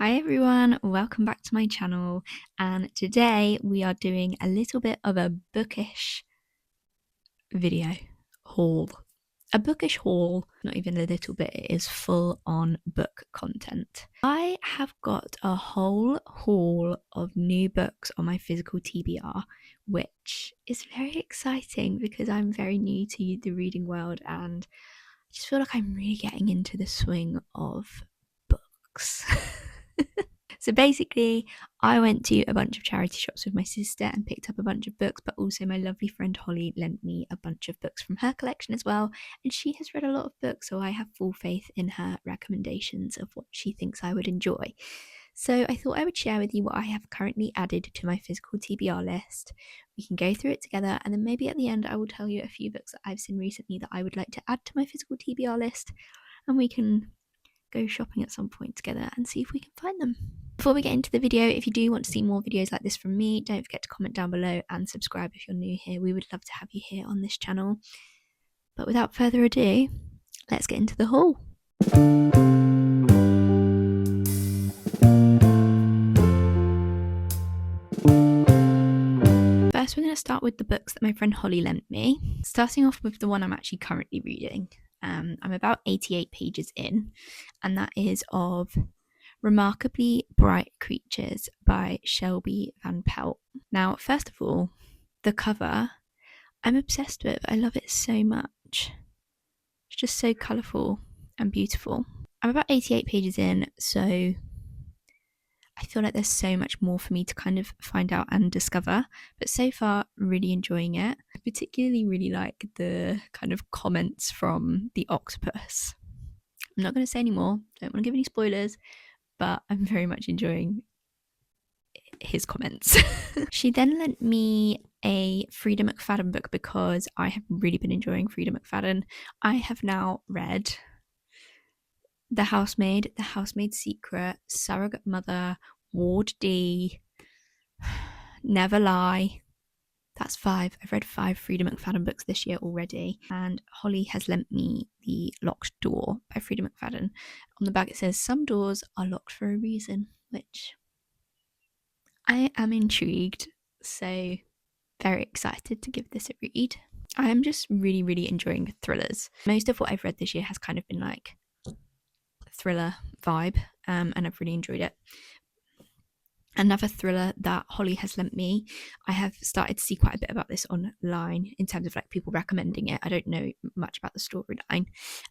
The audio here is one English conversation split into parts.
Hi everyone, welcome back to my channel, and today we are doing a little bit of a bookish video haul. A bookish haul, not even a little bit, it is full on book content. I have got a whole haul of new books on my physical TBR, which is very exciting because I'm very new to the reading world and I just feel like I'm really getting into the swing of books. So basically, I went to a bunch of charity shops with my sister and picked up a bunch of books, but also my lovely friend Holly lent me a bunch of books from her collection as well. And she has read a lot of books, so I have full faith in her recommendations of what she thinks I would enjoy. So I thought I would share with you what I have currently added to my physical TBR list. We can go through it together, and then maybe at the end I will tell you a few books that I've seen recently that I would like to add to my physical TBR list, and we can go shopping at some point together and see if we can find them. Before we get into the video, if you do want to see more videos like this from me, don't forget to comment down below and subscribe if you're new here. We would love to have you here on this channel. But without further ado, let's get into the haul. First, we're going to start with the books that my friend Holly lent me, starting off with the one I'm actually currently reading. I'm about 88 pages in, and that is of Remarkably Bright Creatures by Shelby Van Pelt. Now, first of all, the cover I'm obsessed with. I love it so much. It's just so colourful and beautiful. I'm about 88 pages in, so I feel like there's so much more for me to kind of find out and discover, but so far really enjoying it. I particularly really like the kind of comments from the octopus. I'm not going to say any more, don't want to give any spoilers, but I'm very much enjoying his comments. She then lent me a Frida McFadden book because I have really been enjoying Frida McFadden. I have now read The Housemaid, The Housemaid's Secret, Surrogate Mother, Ward D, Never Lie. That's 5. I've read 5 Frida McFadden books this year already, and Holly has lent me The Locked Door by Frida McFadden. On the back it says, "Some doors are locked for a reason," which I am intrigued, so very excited to give this a read. I am just really enjoying thrillers. Most of what I've read this year has kind of been like thriller vibe, and I've really enjoyed it. Another thriller that Holly has lent me, I have started to see quite a bit about this online in terms of like people recommending it. I don't know much about the storyline,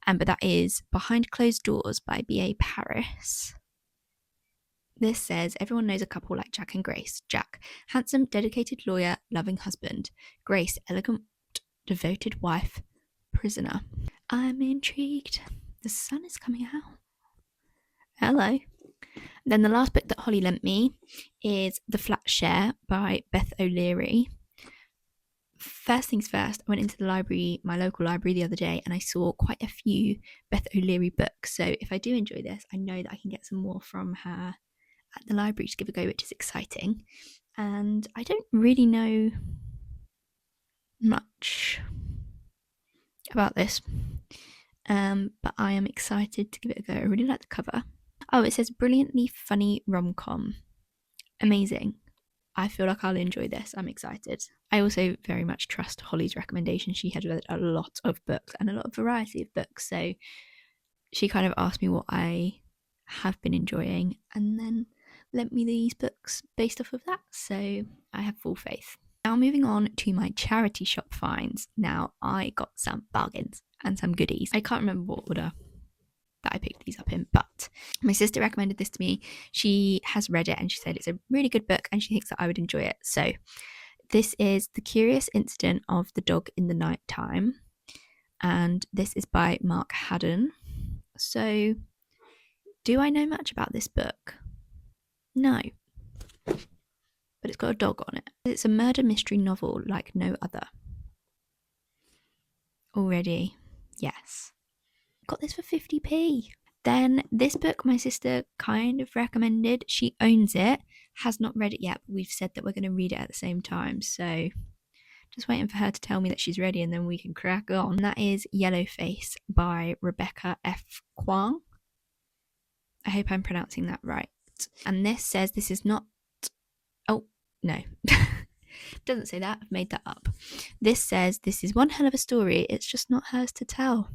but that is Behind Closed Doors by B.A. Paris. This says, everyone knows a couple like Jack and Grace. Jack, handsome, dedicated lawyer, loving husband. Grace, elegant, devoted wife, prisoner. I'm intrigued. The sun is coming out. Hello. Then the last book that Holly lent me is The Flat Share by Beth O'Leary. First things first, I went into the library, my local library the other day, and I saw quite a few Beth O'Leary books. So if I do enjoy this, I know that I can get some more from her at the library to give a go, which is exciting. And I don't really know much about this, but I am excited to give it a go. I really like the cover. Oh, it says brilliantly funny rom-com. Amazing. I feel like I'll enjoy this. I'm excited. I also very much trust Holly's recommendation. She had read a lot of books and a lot of variety of books, so she kind of asked me what I have been enjoying and then lent me these books based off of that, so I have full faith. Now moving on to my charity shop finds. Now I got some bargains and some goodies. I can't remember what order that I picked these up in, but my sister recommended this to me. She has read it and she said it's a really good book and she thinks that I would enjoy it. So this is The Curious Incident of the Dog in the Night Time, and this is by Mark Haddon. So do I know much about this book? No, but it's got a dog on it. It's a murder mystery novel like no other. Already, yes. Got this for 50p. Then this book my sister kind of recommended. She owns it, has not read it yet, but we've said that we're going to read it at the same time. So just waiting for her to tell me that she's ready and then we can crack on. That is Yellowface by Rebecca F. Kwong. I hope I'm pronouncing that right. And this says this is not... Oh, no. Doesn't say that. I've made that up. This says this is one hell of a story. It's just not hers to tell.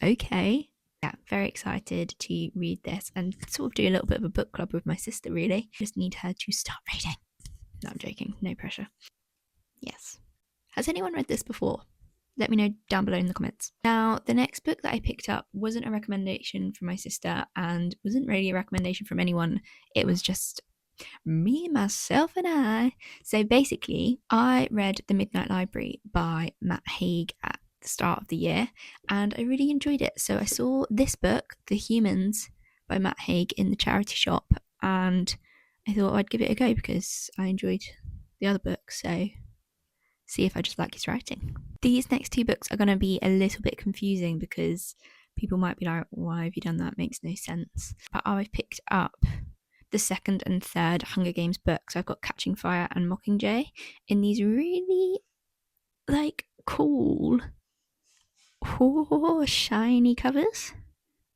Okay. Yeah, very excited to read this and sort of do a little bit of a book club with my sister, really. Just need her to start reading. No, I'm joking. No pressure. Yes. Has anyone read this before? Let me know down below in the comments. Now, the next book that I picked up wasn't a recommendation from my sister and wasn't really a recommendation from anyone. It was just me, myself, and I. So basically, I read The Midnight Library by Matt Haig at the start of the year, and I really enjoyed it. So I saw this book, The Humans by Matt Haig, in the charity shop, and I thought I'd give it a go because I enjoyed the other book. So see if I just like his writing. These next two books are going to be a little bit confusing because people might be like, why have you done that? It makes no sense. But I've picked up the second and third Hunger Games books. I've got Catching Fire and Mockingjay in these really like cool, shiny covers.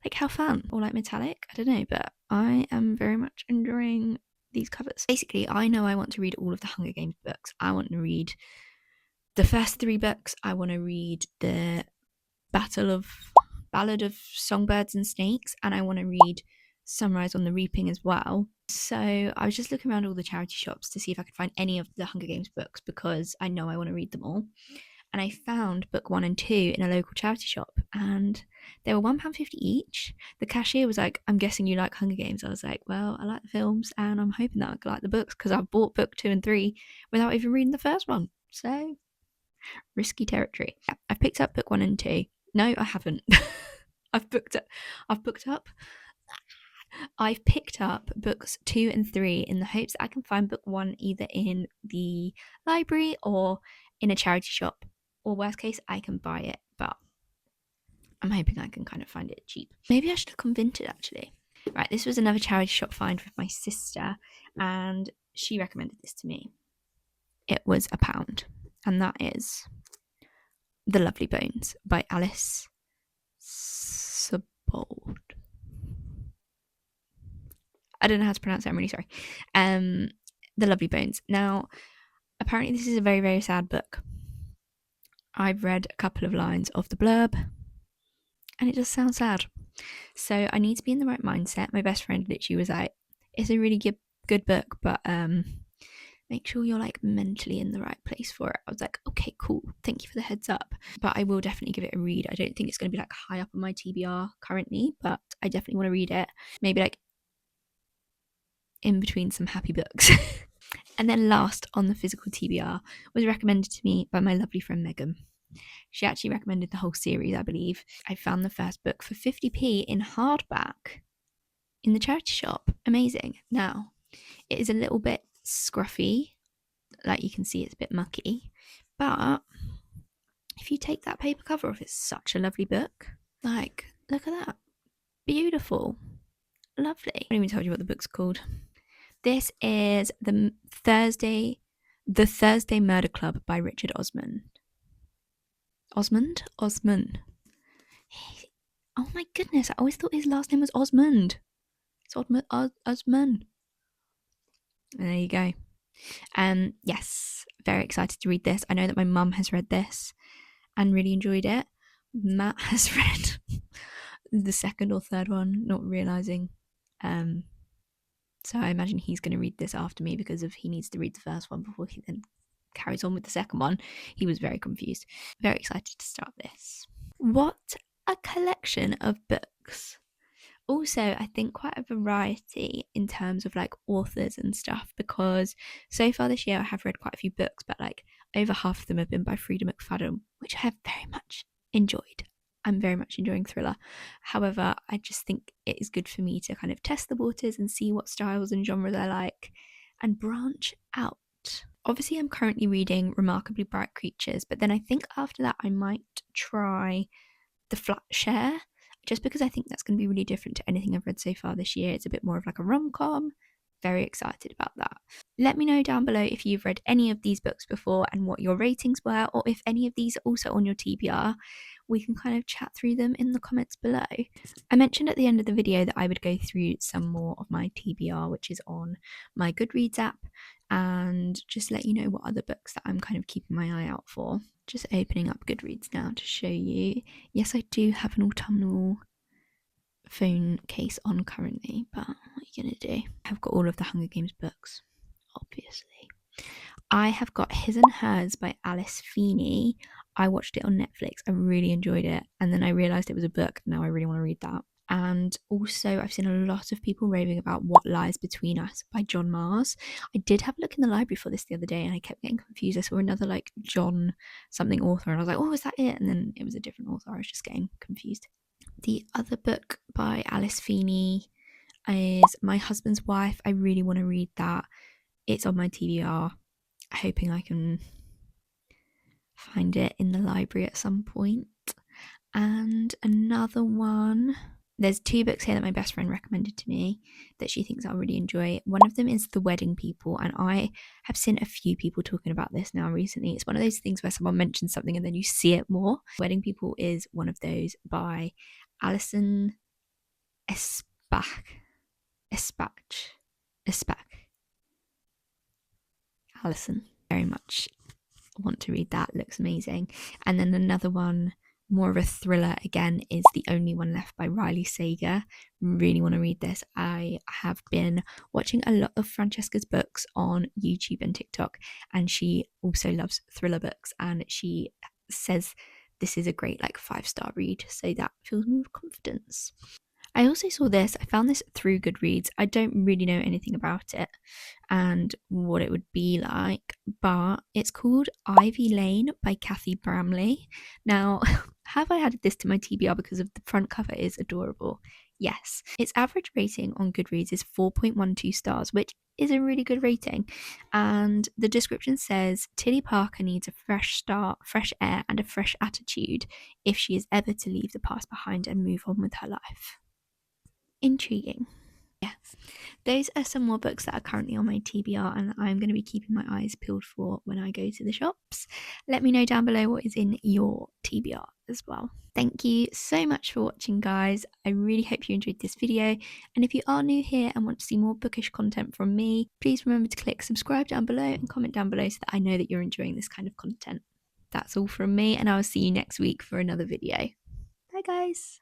Like, how fun. Or like metallic, I don't know, but I am very much enjoying these covers. Basically, I know I want to read all of the Hunger Games books. I want to read the first three books. I want to read the Ballad of Songbirds and Snakes, and I want to read Sunrise on the Reaping as well. So I was just looking around all the charity shops to see if I could find any of the Hunger Games books because I know I want to read them all. And I found book 1 and 2 in a local charity shop, and they were £1.50 each. The cashier was like, I'm guessing you like Hunger Games. I was like, well, I like the films and I'm hoping that I like the books because I've bought book 2 and 3 without even reading the first one. So risky territory. Yeah, I've picked up book 1 and 2. No, I haven't. I've picked up books 2 and 3 in the hopes that I can find book 1 either in the library or in a charity shop, or worst case, I can buy it, but I'm hoping I can kind of find it cheap. Maybe I should have gone Vinted, actually. Right, this was another charity shop find with my sister, and she recommended this to me. It was £1, and that is The Lovely Bones by Alice Sebold. I don't know how to pronounce it, I'm really sorry. The Lovely Bones. Now, apparently this is a very, very sad book. I've read a couple of lines of the blurb, and it just sounds sad. So I need to be in the right mindset. My best friend literally was like, it's a really good book, but make sure you're like mentally in the right place for it. I was like, okay, cool, thank you for the heads up. But I will definitely give it a read. I don't think it's going to be like high up on my TBR currently, but I definitely want to read it. Maybe like in between some happy books. And then last on the physical TBR was recommended to me by my lovely friend Megan. She actually recommended the whole series, I believe. I found the first book for 50p in hardback in the charity shop. Amazing. Now, it is a little bit scruffy. Like you can see, it's a bit mucky. But if you take that paper cover off, it's such a lovely book. Like, look at that. Beautiful. Lovely. I haven't even told you what the book's called. This is the Thursday Murder Club by Richard Osman. Osmond? Oh my goodness, I always thought his last name was Osmond. It's Osman. There you go. Yes, very excited to read this. I know that my mum has read this and really enjoyed it. Matt has read the second or third one, not realising. So I imagine he's going to read this after me because he needs to read the first one before he then carries on with the second one. He was very confused. Very excited to start this. What a collection of books. Also, I think quite a variety in terms of like authors and stuff, because so far this year I have read quite a few books, but like over half of them have been by Frida McFadden, which I have very much enjoyed. I'm very much enjoying thriller. However, I just think it is good for me to kind of test the waters and see what styles and genres I like and branch out. Obviously, I'm currently reading Remarkably Bright Creatures, but then I think after that I might try The Flat Share, just because I think that's going to be really different to anything I've read so far this year. It's a bit more of like a rom-com. Very excited about that. Let me know down below if you've read any of these books before and what your ratings were, or if any of these are also on your TBR. we can kind of chat through them in the comments below. I mentioned at the end of the video that I would go through some more of my TBR, which is on my Goodreads app, and just let you know what other books that I'm kind of keeping my eye out for. Just opening up Goodreads now to show you. Yes, I do have an autumnal phone case on currently, but what are you gonna do? I've got all of the Hunger Games books, obviously. I have got His and Hers by Alice Feeney. I watched it on Netflix. I really enjoyed it, and then I realised it was a book. Now I really want to read that. And also, I've seen a lot of people raving about What Lies Between Us by John Mars. I did have a look in the library for this the other day, and I kept getting confused. I saw another like John something author, and I was like, oh, is that it? And then it was a different author. I was just getting confused. The other book by Alice Feeney is My Husband's Wife. I really want to read that. It's on my TBR. Hoping I can find it in the library at some point. And another one, there's 2 books here that my best friend recommended to me that she thinks I'll really enjoy. One of them is The Wedding People, and I have seen a few people talking about this now recently. It's one of those things where someone mentions something and then you see it more. Wedding People is one of those by Alison Espach. Alison, very much want to read that. Looks amazing. And then another one, more of a thriller again, is The Only One Left by Riley Sager. Really want to read this. I have been watching a lot of Francesca's books on YouTube and TikTok, and she also loves thriller books, and she says this is a great like 5-star read, so that fills me with confidence. I also saw this. I found this through Goodreads. I don't really know anything about it and what it would be like, but it's called Ivy Lane by Kathy Bramley. Now, have I added this to my TBR because of the front cover is adorable? Yes. Its average rating on Goodreads is 4.12 stars, which is a really good rating. And the description says Tilly Parker needs a fresh start, fresh air, and a fresh attitude if she is ever to leave the past behind and move on with her life. Intriguing. Yeah, those are some more books that are currently on my TBR, and I'm going to be keeping my eyes peeled for when I go to the shops. Let me know down below what is in your TBR as well. Thank you so much for watching, guys. I really hope you enjoyed this video, and if you are new here and want to see more bookish content from me, please remember to click subscribe down below and comment down below so that I know that you're enjoying this kind of content. That's all from me, and I'll see you next week for another video. Bye, guys.